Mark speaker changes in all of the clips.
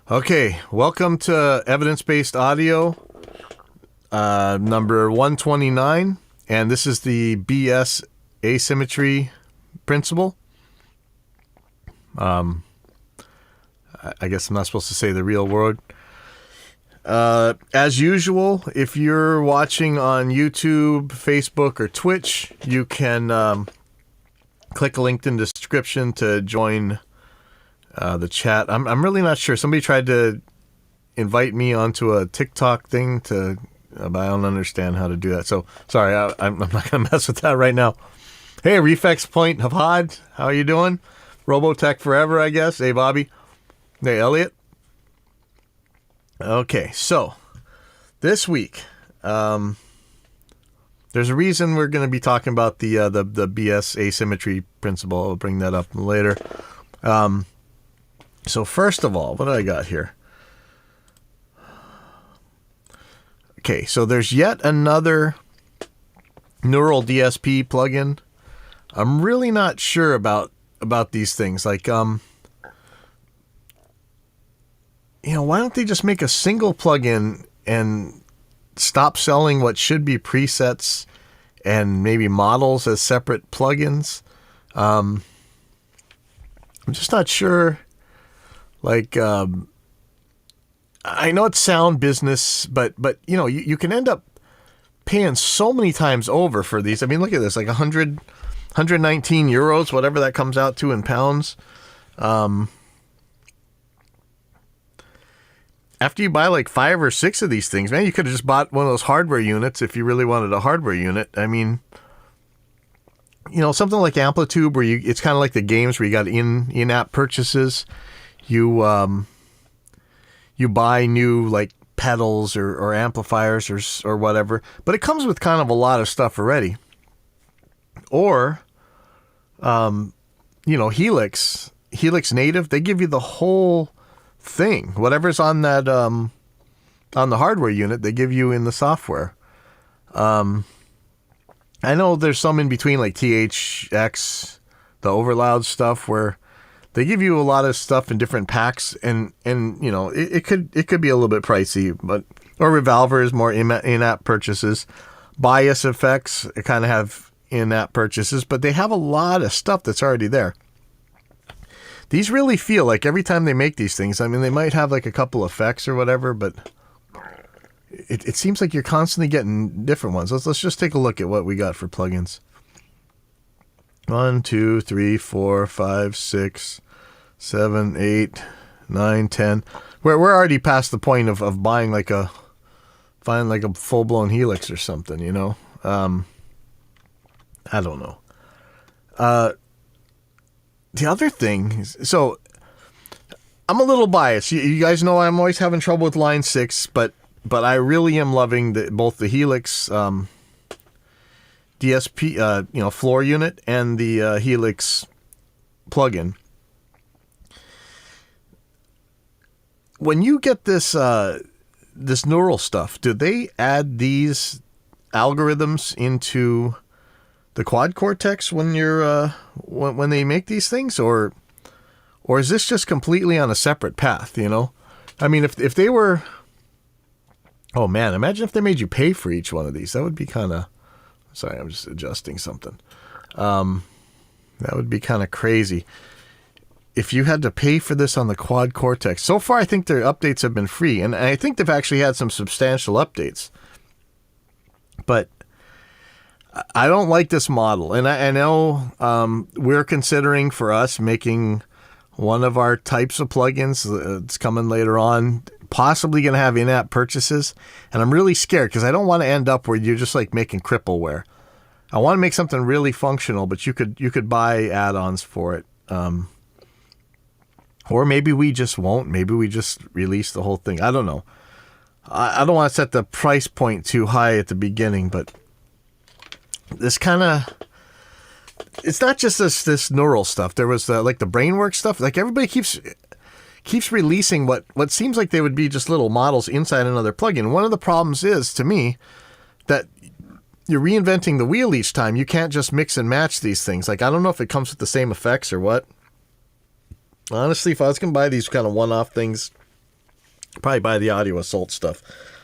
Speaker 1: Okay, welcome to Evidence-Based Audio, number 129, and this is the BS Asymmetry principle. I guess I'm not supposed to say the real word. As usual, if you're watching on YouTube, Facebook, or Twitch, you can click a link in the description to join the chat. I'm really not sure. Somebody tried to invite me onto a TikTok thing but I don't understand how to do that. So sorry, I'm not gonna mess with that right now. Hey, Reflex Point Havad, how are you doing? Robotech Forever, I guess. Hey, Bobby. Hey, Elliot. Okay, so this week, there's a reason we're going to be talking about the BS asymmetry principle. I'll bring that up later. So first of all, what do I got here? Okay, so there's yet another neural DSP plugin. I'm really not sure about these things. Like, why don't they just make a single plugin and stop selling what should be presets and maybe models as separate plugins? I'm just not sure. Like, I know it's sound business, but you can end up paying so many times over for these. I mean, look at this, like 119 euros, whatever that comes out to in pounds. After you buy like 5 or 6 of these things, man, you could have just bought one of those hardware units if you really wanted a hardware unit. I mean, something like Amplitude, where it's kind of like the games where you got in-app purchases. You buy new like pedals or amplifiers or whatever, but it comes with kind of a lot of stuff already. Or, Helix Native, they give you the whole thing. Whatever's on that on the hardware unit, they give you in the software. I know there's some in between, like THX, the overloud stuff, where they give you a lot of stuff in different packs, and it could be a little bit pricey, or Revolver is more in-app purchases. Bias effects kind of have in-app purchases, but they have a lot of stuff that's already there. These really feel like every time they make these things, I mean, they might have like a couple effects or whatever, but it seems like you're constantly getting different ones. Let's just take a look at what we got for plugins. 1, 2, 3, 4, 5, 6, 7, 8, 9, 10. We're already past the point of buying like a full-blown Helix or something, I don't know. The other thing, so I'm a little biased. You guys know I'm always having trouble with Line 6, but I really am loving both the Helix DSP, floor unit, and the Helix plugin. When you get this neural stuff, do they add these algorithms into the quad cortex when you're when they make these things, or is this just completely on a separate path? I mean, if they were, oh man, imagine if they made you pay for each one of these. That would be kind of, sorry, I'm just adjusting something. That would be kind of crazy if you had to pay for this on the quad cortex. So far, I think their updates have been free, and I think they've actually had some substantial updates, but I don't like this model. And I know we're considering for us making one of our types of plugins. It's coming later on, possibly going to have in-app purchases. And I'm really scared because I don't want to end up where you're just like making crippleware. I want to make something really functional, but you could buy add-ons for it. Or maybe we just won't. Maybe we just release the whole thing. I don't know. I don't want to set the price point too high at the beginning, but this kind of, it's not just this neural stuff. There was like the brainwork stuff. Like everybody keeps releasing what seems like they would be just little models inside another plugin. One of the problems is, to me, that you're reinventing the wheel each time. You can't just mix and match these things. Like, I don't know if it comes with the same effects or what. Honestly, if I was going to buy these kind of one-off things, Probably buy the Audio Assault stuff.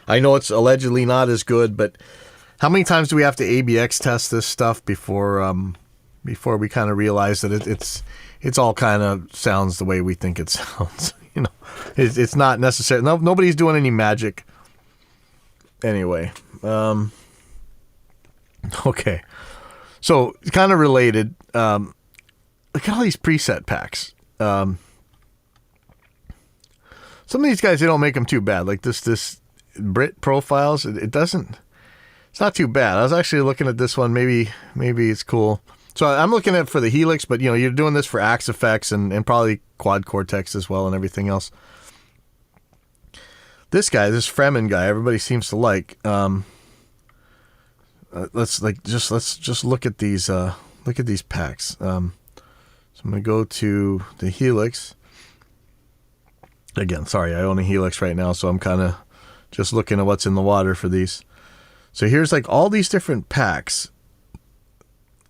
Speaker 1: I know it's allegedly not as good, but how many times do we have to ABX test this stuff before we kind of realize that it's all kind of sounds the way we think it sounds? You know, it's not necessary. No, nobody's doing any magic. Anyway, okay. So kind of related. Look at all these preset packs. Some of these guys, they don't make them too bad. Like this Brit Profiles, it's not too bad. I was actually looking at this one. Maybe it's cool. So I'm looking at it for the Helix, but you know, you're doing this for Axe Effects and probably Quad Cortex as well and everything else. This guy, this Fremen guy, everybody seems to like. Let's just look at these packs. So I'm gonna go to the Helix. Again, sorry, I own a Helix right now, so I'm kind of just looking at what's in the water for these. So here's like all these different packs.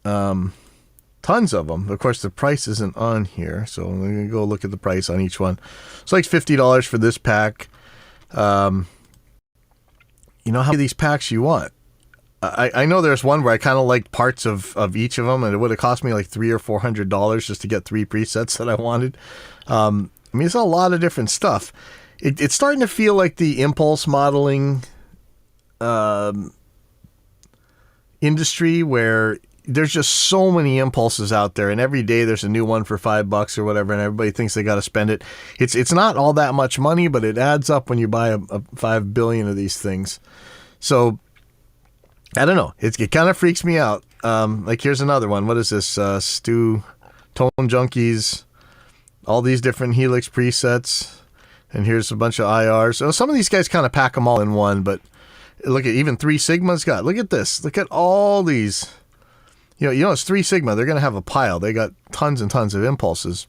Speaker 1: Tons of them. Of course, the price isn't on here, so I'm going to go look at the price on each one. It's like $50 for this pack. You know how many of these packs you want. I know there's one where I kind of liked parts of each of them, and it would have cost me like $300 or $400 just to get 3 presets that I wanted. I mean, it's a lot of different stuff. It's starting to feel like the impulse modeling industry where there's just so many impulses out there, and every day there's a new one for $5 or whatever, and everybody thinks they got to spend it. It's not all that much money, but it adds up when you buy a 5 billion of these things. So I don't know. It kind of freaks me out. Like here's another one. What is this? Stu Tone Junkies. All these different Helix presets, and here's a bunch of IRs. So some of these guys kind of pack them all in one, but look at even 3 Sigma's got. Look at this. Look at all these. You know, it's 3 Sigma. They're going to have a pile. They got tons and tons of impulses.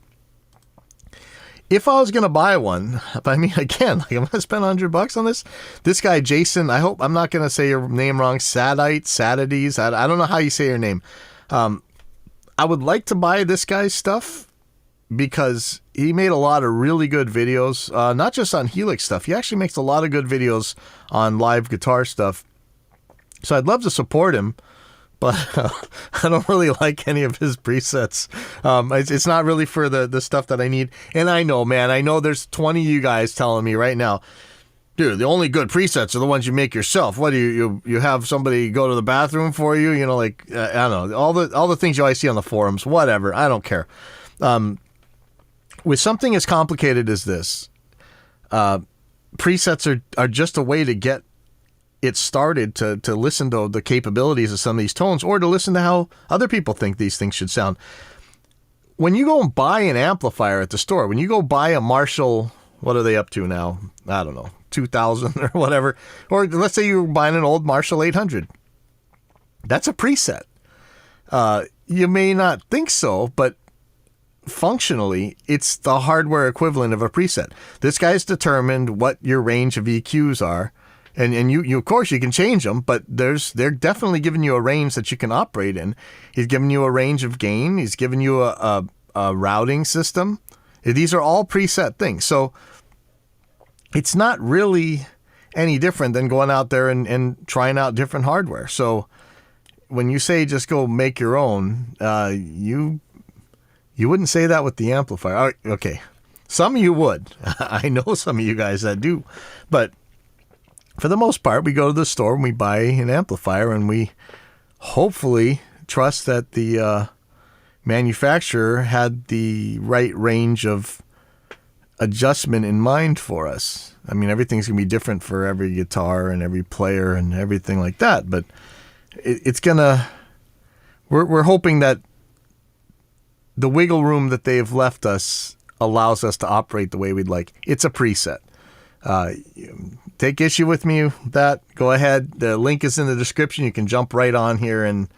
Speaker 1: If I was going to buy one, I mean, again, like I'm going to spend $100 on this. This guy, Jason, I hope I'm not going to say your name wrong. Sadides. I don't know how you say your name. I would like to buy this guy's stuff because he made a lot of really good videos, not just on Helix stuff. He actually makes a lot of good videos on live guitar stuff. So I'd love to support him. But I don't really like any of his presets. It's not really for the stuff that I need. And I know, man, I know there's 20 of you guys telling me right now, dude, the only good presets are the ones you make yourself. What do you have somebody go to the bathroom for you? You know, like, I don't know, all the things you always see on the forums, whatever. I don't care. With something as complicated as this, presets are just a way to get it started to listen to the capabilities of some of these tones or to listen to how other people think these things should sound. When you go and buy an amplifier at the store, when you go buy a Marshall, what are they up to now? I don't know, 2000 or whatever. Or let's say you're buying an old Marshall 800. That's a preset. You may not think so, but functionally, it's the hardware equivalent of a preset. This guy's determined what your range of EQs are. And you of course you can change them, but they're definitely giving you a range that you can operate in. He's giving you a range of gain. He's giving you a routing system. These are all preset things. So it's not really any different than going out there and trying out different hardware. So when you say just go make your own, you wouldn't say that with the amplifier. Okay, some of you would. I know some of you guys that do, but for the most part, we go to the store and we buy an amplifier, and we hopefully trust that the manufacturer had the right range of adjustment in mind for us. I mean, everything's going to be different for every guitar and every player and everything like that, but it's going to... We're hoping that the wiggle room that they've left us allows us to operate the way we'd like. It's a preset. Take issue with me with that, go ahead. The link is in the description. You can jump right on here and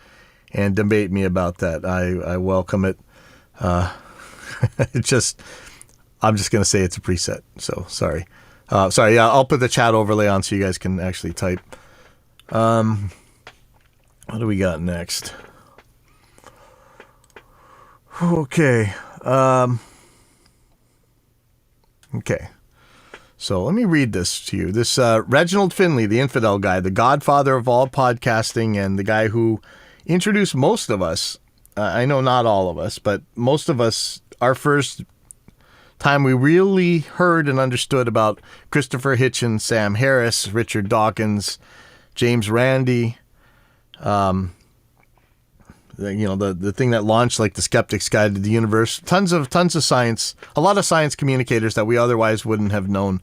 Speaker 1: debate me about that. I welcome it. I'm just going to say it's a preset. So sorry. Yeah, I'll put the chat overlay on so you guys can actually type. What do we got next? Okay. Okay. So let me read this to you. This Reginald Finley, the infidel guy, the godfather of all podcasting, and the guy who introduced most of us, I know not all of us, but most of us, our first time we really heard and understood about Christopher Hitchens, Sam Harris, Richard Dawkins, James Randi, the thing that launched like the Skeptic's Guide to the Universe, tons of science, a lot of science communicators that we otherwise wouldn't have known.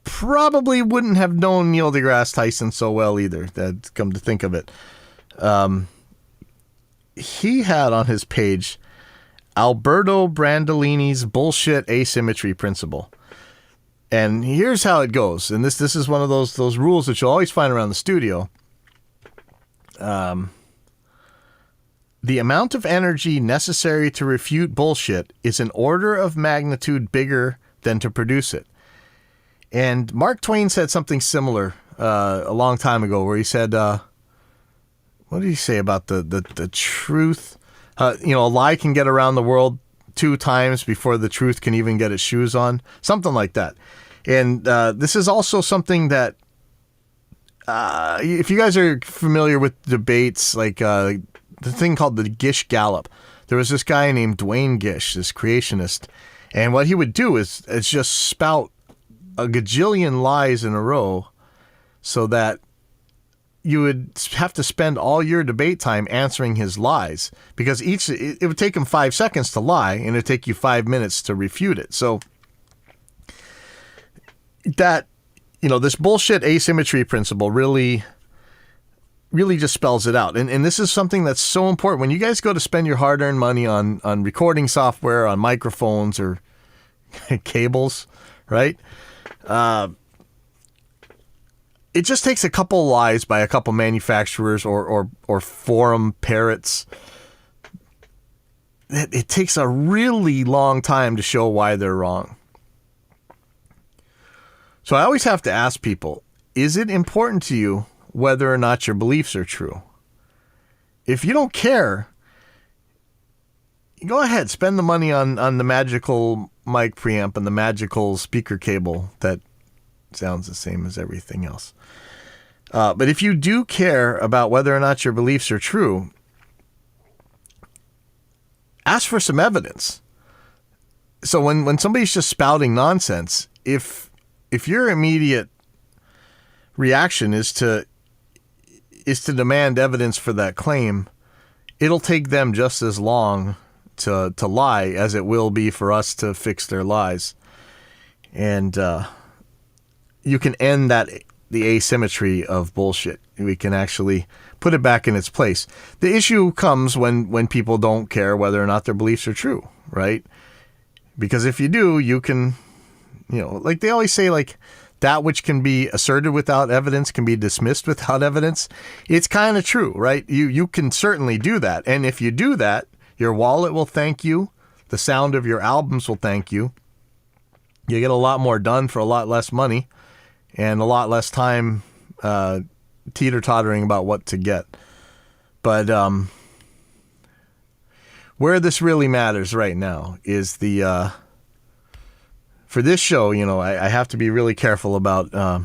Speaker 1: Probably wouldn't have known Neil deGrasse Tyson so well either, that come to think of it. He had on his page Alberto Brandolini's bullshit asymmetry principle. And here's how it goes. And this is one of those rules that you'll always find around the studio. The amount of energy necessary to refute bullshit is an order of magnitude bigger than to produce it. And Mark Twain said something similar a long time ago, where he said, what did he say about the truth? A lie can get around the world 2 times before the truth can even get its shoes on. Something like that. And this is also something that, if you guys are familiar with debates, like the thing called the Gish Gallop, there was this guy named Dwayne Gish, this creationist, and what he would do is just spout a gajillion lies in a row, so that you would have to spend all your debate time answering his lies, because it would take him 5 seconds to lie, and it'd take you 5 minutes to refute it. So that, this bullshit asymmetry principle really just spells it out. And this is something that's so important. When you guys go to spend your hard-earned money on recording software, on microphones or cables, right? It just takes a couple lies by a couple manufacturers or forum parrots. It takes a really long time to show why they're wrong. So I always have to ask people, is it important to you whether or not your beliefs are true? If you don't care, go ahead, spend the money on the magical mic preamp and the magical speaker cable that sounds the same as everything else. But if you do care about whether or not your beliefs are true, ask for some evidence. So when somebody's just spouting nonsense, if your immediate reaction is to demand evidence for that claim, it'll take them just as long to lie as it will be for us to fix their lies. And you can end the asymmetry of bullshit. We can actually put it back in its place. The issue comes when people don't care whether or not their beliefs are true, right? Because if you do, you can, like they always say, like, that which can be asserted without evidence can be dismissed without evidence. It's kind of true, right? You can certainly do that. And if you do that, your wallet will thank you. The sound of your albums will thank you. You get a lot more done for a lot less money and a lot less time teeter-tottering about what to get. But where this really matters right now is for this show, I have to be really careful about not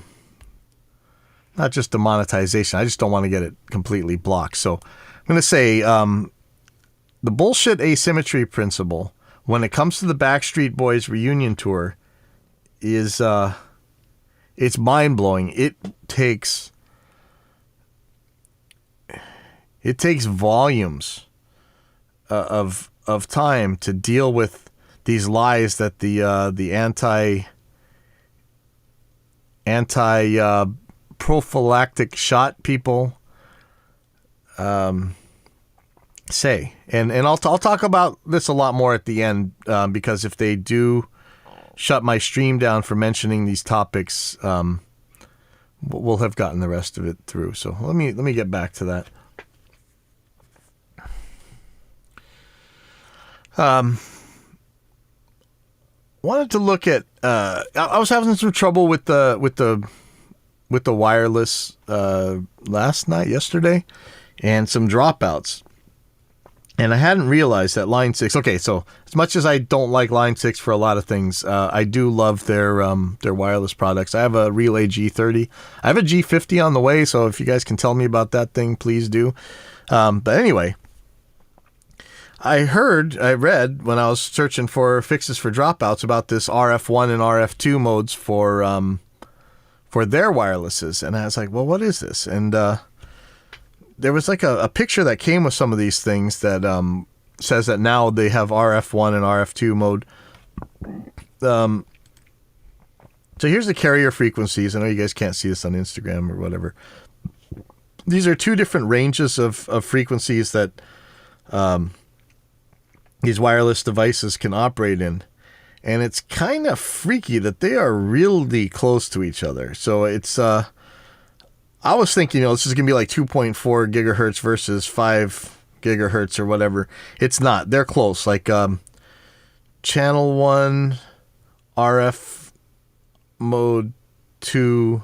Speaker 1: just the monetization. I just don't want to get it completely blocked. So I'm going to say the bullshit asymmetry principle, when it comes to the Backstreet Boys reunion tour, is it's mind-blowing. It takes volumes of time to deal with these lies that the anti prophylactic shot people say, and I'll talk about this a lot more at the end, because if they do shut my stream down for mentioning these topics, we'll have gotten the rest of it through. So let me get back to that. Wanted to look at. I was having some trouble with the yesterday, and some dropouts. And I hadn't realized that Line 6... Okay, so as much as I don't like Line 6 for a lot of things, I do love their wireless products. I have a Relay G30. I have a G50 on the way, so if you guys can tell me about that thing, please do. But anyway, I read when I was searching for fixes for dropouts about this RF1 and RF2 modes for their wirelesses. And I was like, well, what is this? And there was like a picture that came with some of these things that says that now they have RF1 and RF2 mode. So here's the carrier frequencies. I know you guys can't see this on Instagram or whatever. These are two different ranges of frequencies that these wireless devices can operate in. And it's kind of freaky that they are really close to each other. So it's... I was thinking, this is going to be like 2.4 gigahertz versus 5 gigahertz or whatever. It's not. They're close. Like channel 1, RF mode 2.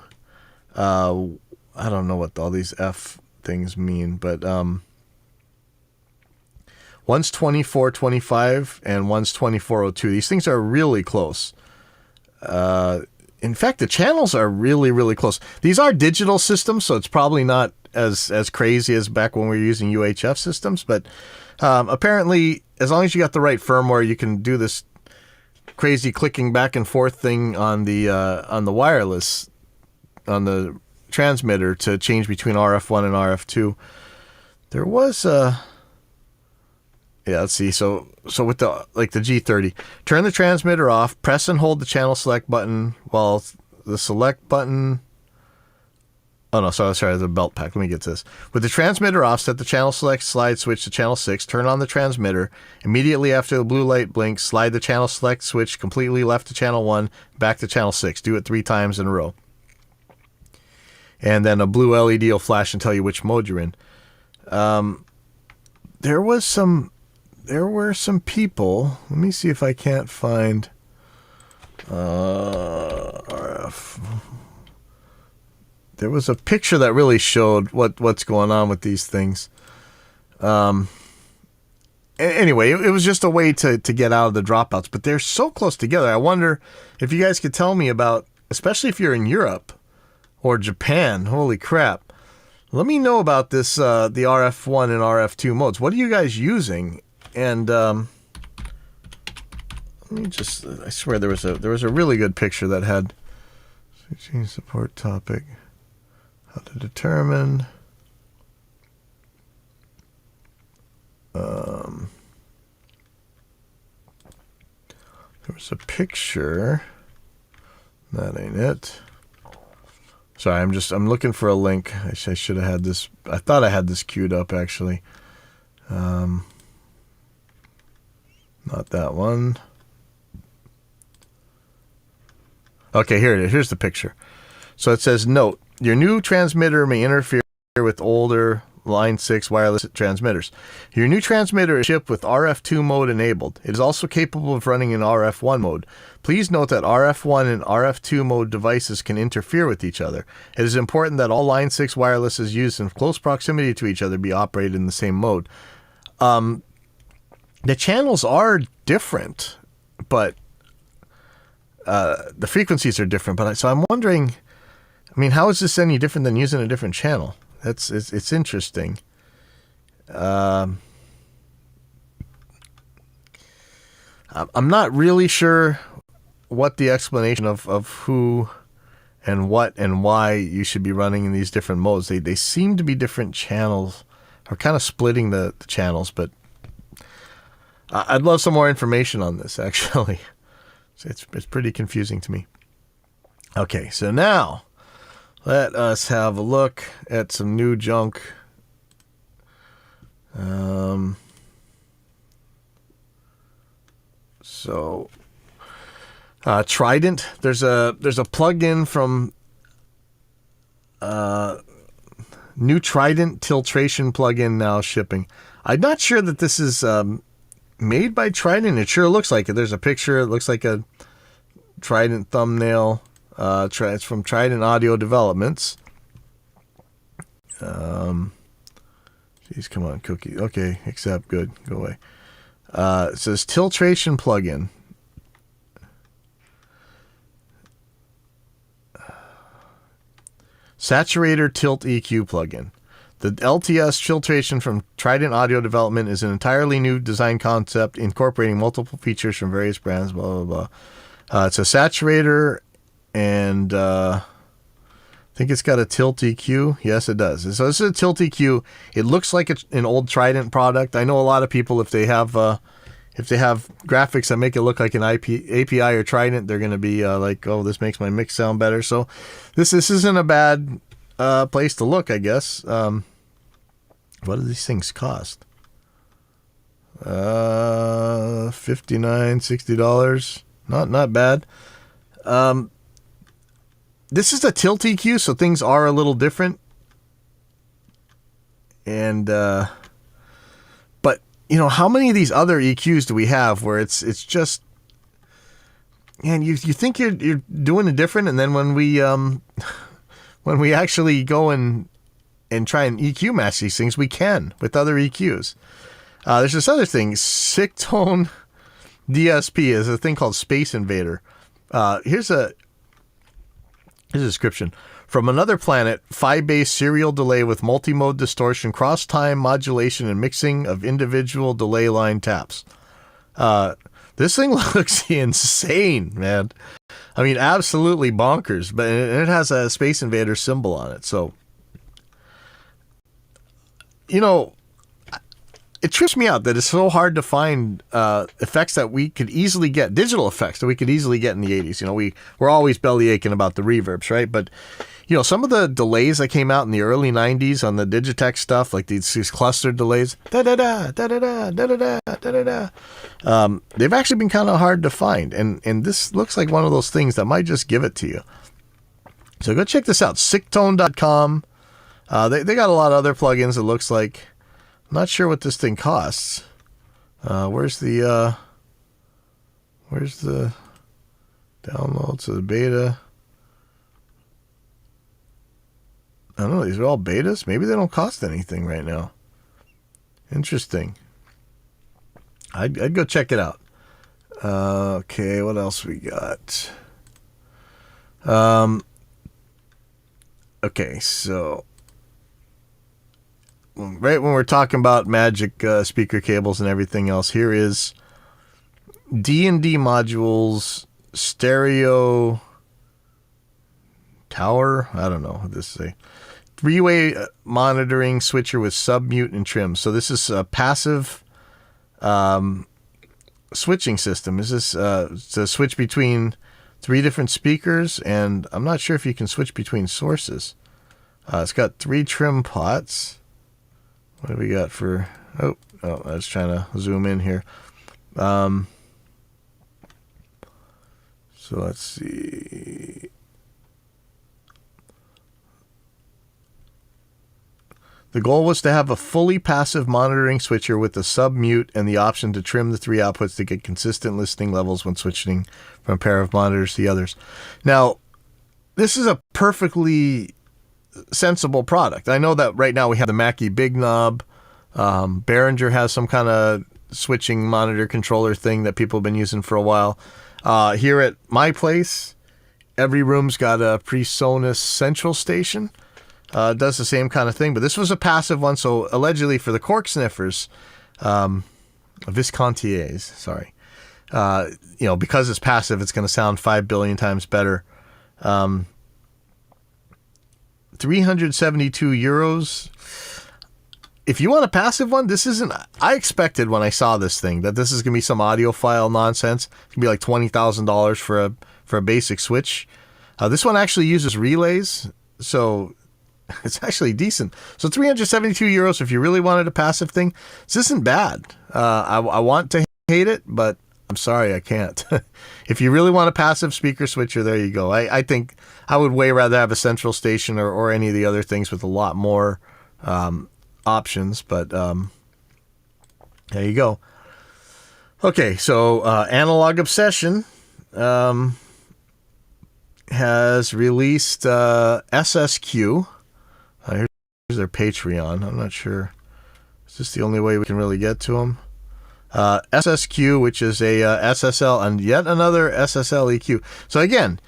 Speaker 1: I don't know what all these F things mean, but one's 2425 and one's 2402. These things are really close. In fact, the channels are really, really close. These are digital systems, so it's probably not as crazy as back when we were using UHF systems. But apparently, as long as you got the right firmware, you can do this crazy clicking back and forth thing on the wireless, on the transmitter to change between RF1 and RF2. There was yeah, let's see. So with the G30, turn the transmitter off, press and hold the channel select button while the select button... Oh, no, sorry, the belt pack. Let me get this. With the transmitter off, set the channel select slide switch to channel 6, turn on the transmitter. Immediately after the blue light blinks, slide the channel select switch completely left to channel 1, back to channel 6. Do it 3 times in a row. And then a blue LED will flash and tell you which mode you're in. There were some people. Let me see if I can't find RF. There was a picture that really showed what's going on with these things. Anyway, it was just a way to get out of the dropouts, but they're so close together. I wonder if you guys could tell me about, especially if you're in Europe or Japan. Holy crap. Let me know about this, the RF1 and RF2 modes. What are you guys using? And let me just, I swear there was a really good picture that had switching support topic. How to determine. There was a picture. That ain't it. Sorry, I'm looking for a link. I should have had this. I thought I had this queued up actually. Not that one. Okay, here it is. Here's the picture. So it says, note, your new transmitter may interfere with older Line 6 wireless transmitters. Your new transmitter is shipped with RF2 mode enabled. It is also capable of running in RF1 mode. Please note that RF1 and RF2 mode devices can interfere with each other. It is important that all Line 6 wirelesses used in close proximity to each other be operated in the same mode. The channels are different, but the frequencies are different. But so I'm wondering, I mean, how is this any different than using a different channel? It's interesting. I'm not really sure what the explanation of who and what and why you should be running in these different modes. They seem to be different channels, or kind of splitting the channels, but I'd love some more information on this, actually. It's pretty confusing to me. Okay, so now let us have a look at some new junk. So Trident, there's a plugin from new Trident Tiltration plugin now shipping. I'm not sure that this is made by Trident. It sure looks like it. There's a picture. It looks like a Trident thumbnail. It's from Trident Audio Developments. Jeez, come on, Cookie. Okay, accept. Good. Go away. It says Tiltration plugin. Saturator Tilt EQ plugin. The LTS filtration from Trident Audio Development is an entirely new design concept incorporating multiple features from various brands, blah, blah, blah. It's a saturator, and I think it's got a tilt EQ. Yes, it does. So this is a tilt EQ. It looks like an old Trident product. I know a lot of people, if they have graphics that make it look like an API or Trident, they're going to be like, oh, this makes my mix sound better. So this isn't a bad place to look, I guess. What do these things cost? $59, $60. Not bad. This is a tilt EQ, so things are a little different. And but you know, how many of these other EQs do we have where it's just, and you think you're doing it different, and then when we actually go and try and EQ match these things, we can with other EQs. There's this other thing, Sick Tone DSP is a thing called Space Invader. Here's a description. From another planet, phi-based serial delay with multi-mode distortion, cross-time modulation, and mixing of individual delay line taps. This thing looks insane, man. I mean, absolutely bonkers. But it has a Space Invader symbol on it. So, you know, it trips me out that it's so hard to find effects that we could easily get, digital effects that we could easily get in the 80s. You know, we're always belly aching about the reverbs, right? But, you know, some of the delays that came out in the early 90s on the Digitech stuff, like these clustered delays, da-da-da, da-da-da, da-da-da, da-da-da, they've actually been kind of hard to find. And this looks like one of those things that might just give it to you. So go check this out, sicktone.com. They got a lot of other plugins, it looks like. I'm not sure what this thing costs. Where's the downloads of the beta? I don't know. These are all betas. Maybe they don't cost anything right now. Interesting. I'd go check it out. Okay, what else we got? Okay, so right when we're talking about magic speaker cables and everything else, here is D&D modules stereo tower. I don't know what this is. Three-way monitoring switcher with sub-mute and trim. So this is a passive switching system. Is this to switch between 3 different speakers, and I'm not sure if you can switch between sources. It's got 3 trim pots. What do we got for... Oh, I was trying to zoom in here. So let's see. The goal was to have a fully passive monitoring switcher with a sub-mute and the option to trim the 3 outputs to get consistent listening levels when switching from a pair of monitors to the others. Now, this is a perfectly sensible product. I know that right now we have the Mackie Big Knob. Behringer has some kind of switching monitor controller thing that people have been using for a while. Here at my place, every room's got a PreSonus central station. Does the same kind of thing, but this was a passive one, so allegedly for the cork sniffers, Viscontiers, sorry, you know, because it's passive, it's going to sound 5 billion times better. 372 euros. If you want a passive one, this isn't... I expected when I saw this thing that this is going to be some audiophile nonsense. It's going to be like $20,000 for a basic switch. This one actually uses relays, so it's actually decent. So 372 euros if you really wanted a passive thing. This isn't bad. I want to hate it, but I'm sorry, I can't. If you really want a passive speaker switcher, there you go. I think I would way rather have a central station or any of the other things with a lot more options, but there you go. Okay, so Analog Obsession has released SSQ. Here's their Patreon. I'm not sure Is this the only way we can really get to them? SSQ, which is a SSL, and yet another SSL EQ. So again,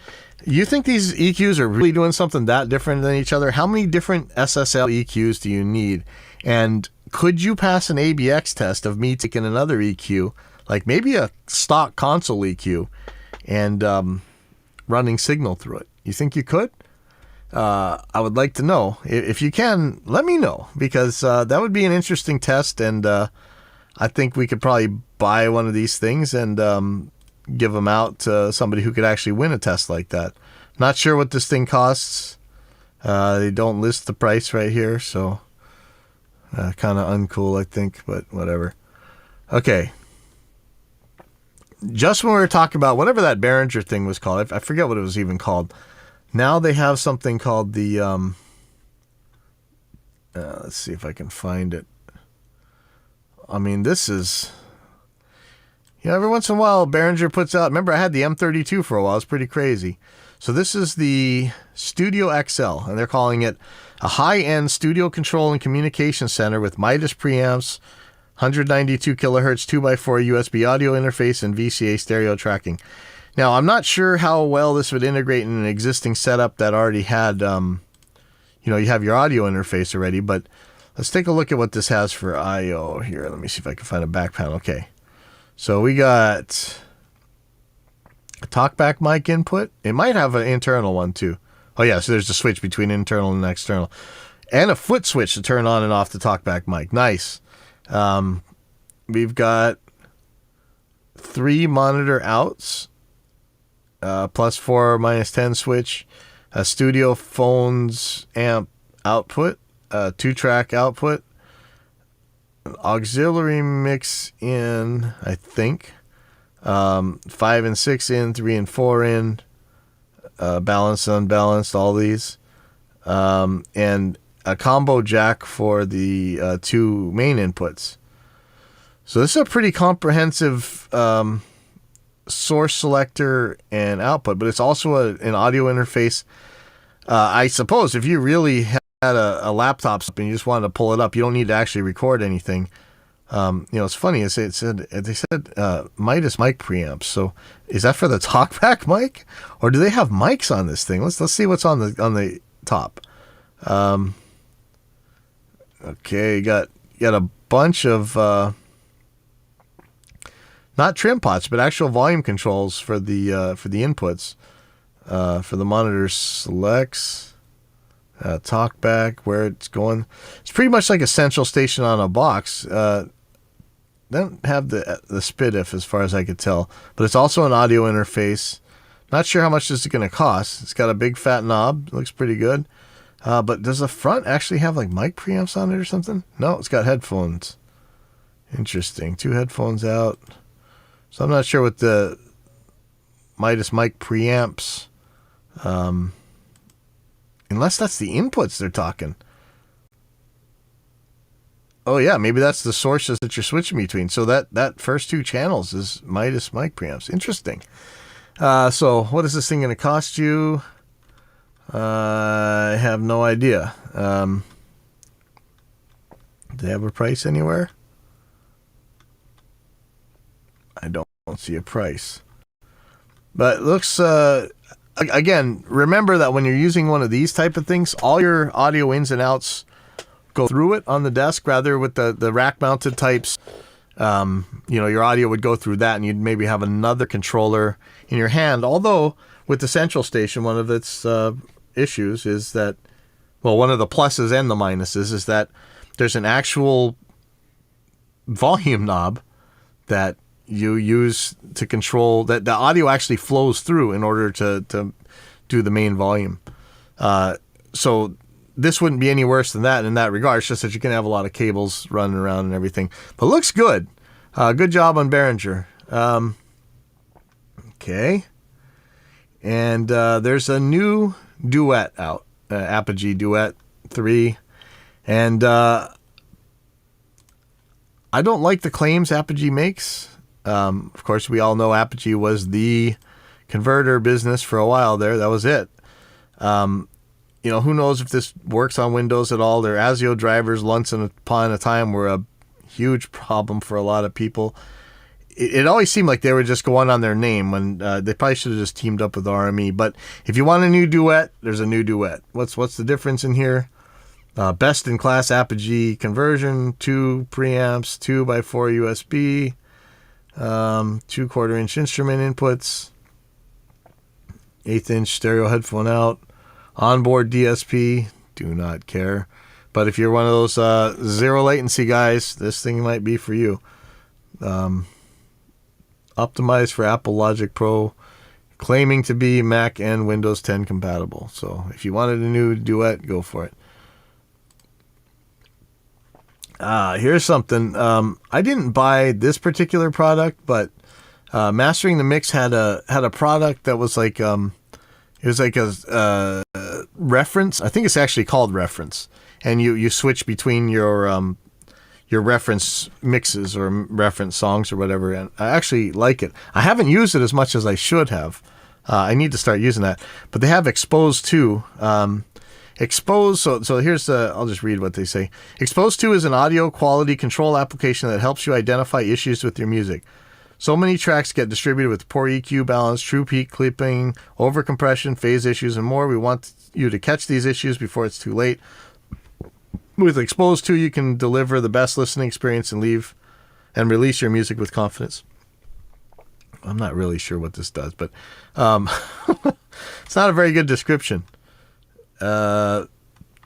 Speaker 1: you think these EQs are really doing something that different than each other? How many different SSL EQs do you need? And could you pass an ABX test of me taking another EQ, like maybe a stock console EQ, and running signal through it? You think you could? I would like to know. If you can, let me know, because that would be an interesting test, and I think we could probably buy one of these things and give them out to somebody who could actually win a test like that. Not sure what this thing costs. They don't list the price right here, so kind of uncool, I think, but whatever. Okay. Just when we were talking about whatever that Behringer thing was called, I forget what it was even called. Now they have something called the, let's see if I can find it. I mean, this is, every once in a while, Behringer puts out, remember I had the M32 for a while, it's pretty crazy. So this is the Studio XL, and they're calling it a high-end studio control and communication center with Midas preamps, 192 kilohertz 2x4 USB audio interface, and VCA stereo tracking. Now, I'm not sure how well this would integrate in an existing setup that already had, you have your audio interface already, but let's take a look at what this has for I/O here. Let me see if I can find a back panel. Okay. So we got a talkback mic input. It might have an internal one too. Oh yeah, so there's a switch between internal and external. And a foot switch to turn on and off the talkback mic. Nice. We've got 3 monitor outs. +4, -10 switch, a studio phones amp output, 2-track output, an auxiliary mix in, I think, 5 and 6 in, 3 and 4 in, balanced, unbalanced, all these, and a combo jack for the 2 main inputs. So this is a pretty comprehensive source selector and output, but it's also an audio interface. I suppose if you really had a laptop and you just wanted to pull it up, you don't need to actually record anything. It's funny. They said Midas mic preamps. So is that for the talkback mic, or do they have mics on this thing? Let's see what's on the top. Okay, you got a bunch of not trim pots, but actual volume controls for the inputs, for the monitor selects, talkback, where it's going. It's pretty much like a central station on a box. Don't have the SPDIF as far as I could tell, but it's also an audio interface. Not sure how much this is going to cost. It's got a big fat knob. Looks pretty good. But does the front actually have like mic preamps on it or something? No, it's got headphones. Interesting. 2 headphones out. So I'm not sure what the Midas mic preamps, unless that's the inputs they're talking. Oh yeah, maybe that's the sources that you're switching between. So that first 2 channels is Midas mic preamps. Interesting. So what is this thing going to cost you? I have no idea. Do they have a price anywhere? I don't see a price. But it looks, again, remember that when you're using one of these type of things, all your audio ins and outs go through it on the desk, rather with the rack-mounted types. Your audio would go through that, and you'd maybe have another controller in your hand. Although, with the central station, one of its issues is that, well, one of the pluses and the minuses is that there's an actual volume knob that you use to control that the audio actually flows through in order to do the main volume. So this wouldn't be any worse than that in that regard. It's just that you can have a lot of cables running around and everything. But looks good. Good job on Behringer. Okay. And there's a new Duet out, Apogee Duet 3. And I don't like the claims Apogee makes. Of course, we all know Apogee was the converter business for a while there. That was it. Who knows if this works on Windows at all. Their ASIO drivers, once upon a time, were a Huge problem for a lot of people. It always seemed like they were just going on their name when they probably should have just teamed up with RME. But if you want a new duet, there's a new duet. What's the difference in here? Best in class Apogee conversion, 2 preamps, 2x4 USB, 2/4 inch instrument inputs, 1/8 inch stereo headphone out, onboard DSP. Do not care. But if you're one of those zero latency guys, this thing might be for you. Optimized for Apple Logic Pro, claiming to be Mac and Windows 10 compatible. So if you wanted a new duet, go for it. Here's something. I didn't buy this particular product, but Mastering the Mix had a product that was like it was like a reference. I think it's actually called Reference, and you switch between your reference mixes or reference songs or whatever. And I actually like it. I haven't used it as much as I should have. I need to start using that. But they have Expose 2. Expose, so here's I'll just read what they say. Expose 2 is an audio quality control application that helps you identify issues with your music. So many tracks get distributed with poor EQ balance, true peak clipping, overcompression, phase issues, and more. We want you to catch these issues before it's too late. With Expose 2, you can deliver the best listening experience and release your music with confidence. I'm not really sure what this does, but it's not a very good description. But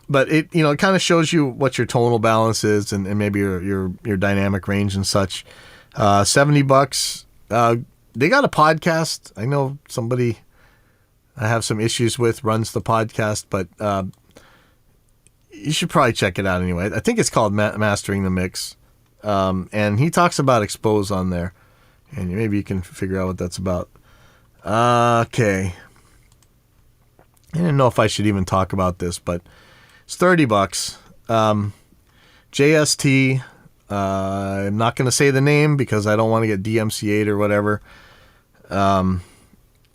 Speaker 1: it kind of shows you what your tonal balance is and maybe your dynamic range and such. $70. They got a podcast. I know somebody I have some issues with runs the podcast, but you should probably check it out anyway. I think it's called Mastering the Mix. And he talks about Expose on there. And maybe you can figure out what that's about. Okay. I didn't know if I should even talk about this, but it's $30. JST. I'm not going to say the name because I don't want to get DMCA'd or whatever.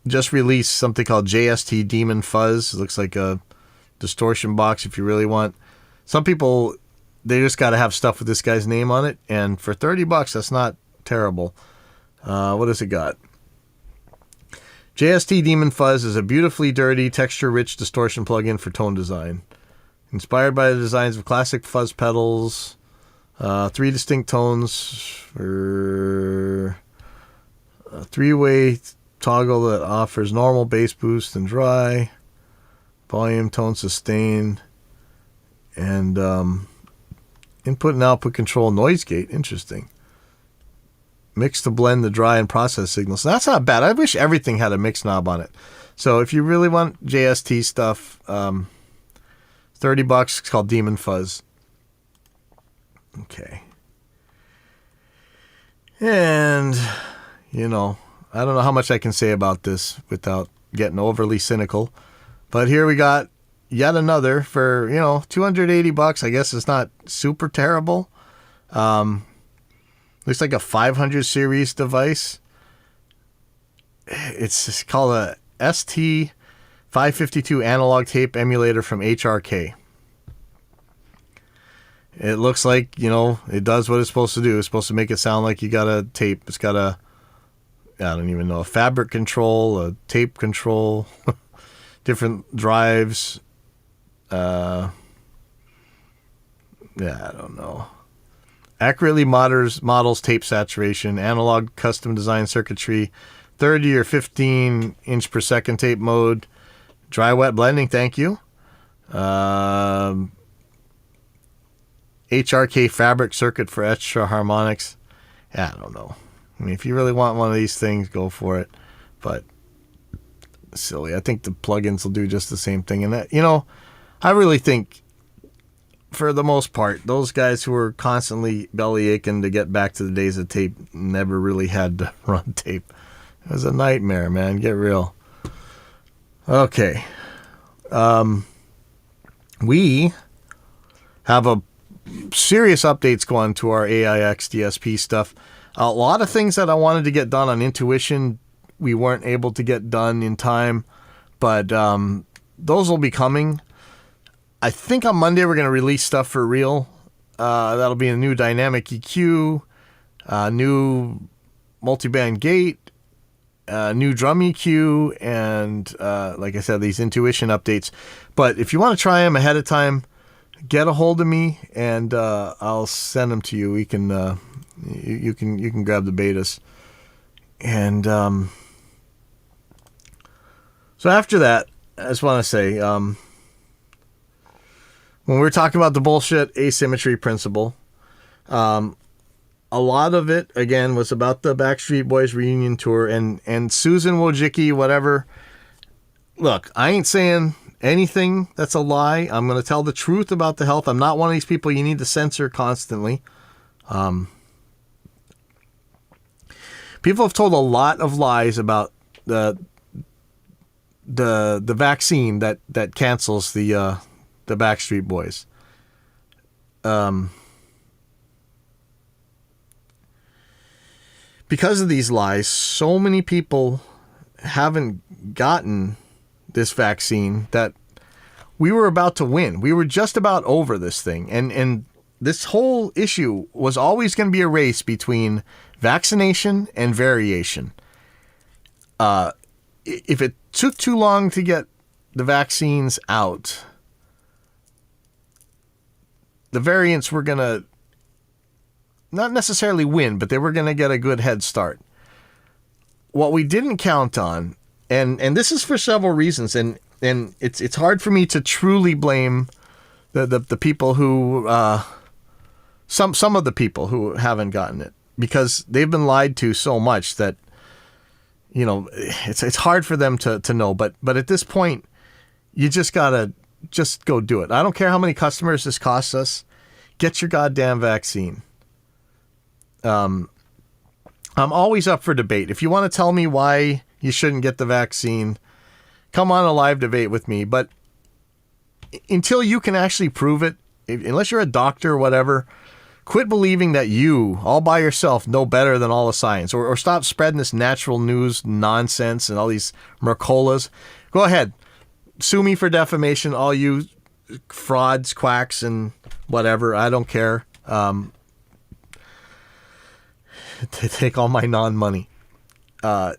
Speaker 1: Just released something called JST Demon Fuzz. It looks like a distortion box if you really want. Some people, they just got to have stuff with this guy's name on it. And for $30, that's not terrible. What has it got? JST Demon Fuzz is a beautifully dirty, texture-rich distortion plugin for tone design. Inspired by the designs of classic fuzz pedals, 3 distinct tones for a 3-way toggle that offers normal, bass boost, and dry, volume, tone, sustain, and input and output control noise gate. Interesting. Mix to blend the dry and process signals. That's not bad. I wish everything had a mix knob on it. So if you really want JST stuff, $30. It's called Demon Fuzz. Okay. And, I don't know how much I can say about this without getting overly cynical. But here we got yet another for, $280. I guess it's not super terrible. Looks like a 500 series device. It's called a ST552 analog tape emulator from HRK. It looks like, it does what it's supposed to do. It's supposed to make it sound like you got a tape. It's got a fabric control, a tape control, different drives. I don't know. Accurately models tape saturation, analog custom design circuitry, 30 or 15 inch per second tape mode, dry wet blending, thank you. HRK fabric circuit for extra harmonics. I don't know. I mean, if you really want one of these things, go for it. But silly. I think the plugins will do just the same thing. And that, I really think, for the most part, those guys who were constantly belly aching to get back to the days of tape never really had to run tape. It was a nightmare, man. Get real. Okay. We have a serious updates going to our AIX DSP stuff. A lot of things that I wanted to get done on Intuition, we weren't able to get done in time, but those will be coming. I think on Monday we're going to release stuff for real. That'll be a new dynamic EQ, new multi-band gate, new drum EQ, and like I said, these intuition updates. But if you want to try them ahead of time, get a hold of me and I'll send them to you. We can you can grab the betas. And so after that, I just want to say, when we were talking about the bullshit asymmetry principle, a lot of it, again, was about the Backstreet Boys reunion tour and Susan Wojcicki, whatever. Look, I ain't saying anything that's a lie. I'm going to tell the truth about the health. I'm not one of these people you need to censor constantly. People have told a lot of lies about the vaccine that cancels the Backstreet Boys. Because of these lies, so many people haven't gotten this vaccine that we were about to win. We were just about over this thing. And this whole issue was always going to be a race between vaccination and variation. If it took too long to get the vaccines out, the variants were going to not necessarily win, but they were going to get a good head start. What we didn't count on, and this is for several reasons, and it's hard for me to truly blame the people who some of the people who haven't gotten it, because they've been lied to so much that, you know, it's hard for them to know. But at this point, you just gotta just go do it. I don't care how many customers this costs us. Get your goddamn vaccine. I'm always up for debate. If you want to tell me why you shouldn't get the vaccine, come on a live debate with me. But until you can actually prove it, unless you're a doctor or whatever, quit believing that you, all by yourself, know better than all the science. Or stop spreading this natural news nonsense and all these Mercolas. Go ahead. Sue me for defamation, all you frauds, quacks, and whatever. I don't care. To take all my non-money.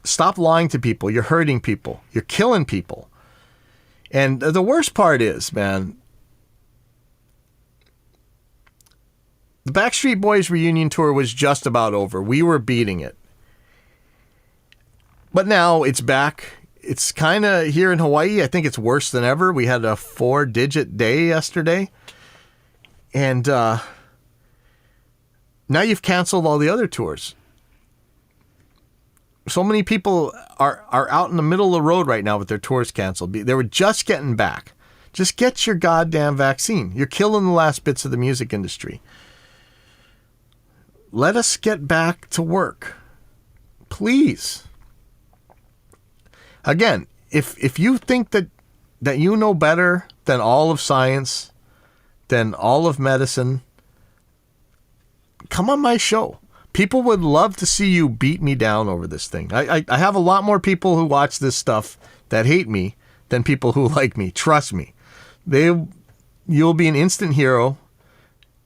Speaker 1: Stop lying to people. You're hurting people. You're killing people. And the worst part is, man, the Backstreet Boys reunion tour was just about over. We were beating it. But now it's back. It's kind of here in Hawaii. I think it's worse than ever. We had a 4-digit day yesterday. And now you've canceled all the other tours. So many people are out in the middle of the road right now with their tours canceled. They were just getting back. Just get your goddamn vaccine. You're killing the last bits of the music industry. Let us get back to work. Please. Again, if you think that you know better than all of science, than all of medicine, come on my show. People would love to see you beat me down over this thing. I have a lot more people who watch this stuff that hate me than people who like me. Trust me. You'll be an instant hero,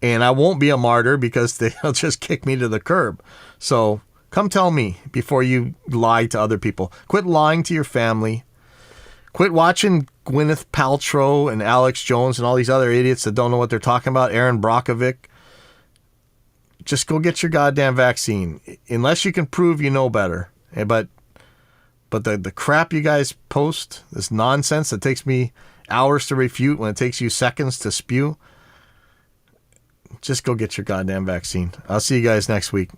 Speaker 1: and I won't be a martyr because they'll just kick me to the curb. So come tell me before you lie to other people. Quit lying to your family. Quit watching Gwyneth Paltrow and Alex Jones and all these other idiots that don't know what they're talking about. Aaron Brockovich. Just go get your goddamn vaccine. Unless you can prove you know better. But the crap you guys post, this nonsense that takes me hours to refute when it takes you seconds to spew, just go get your goddamn vaccine. I'll see you guys next week.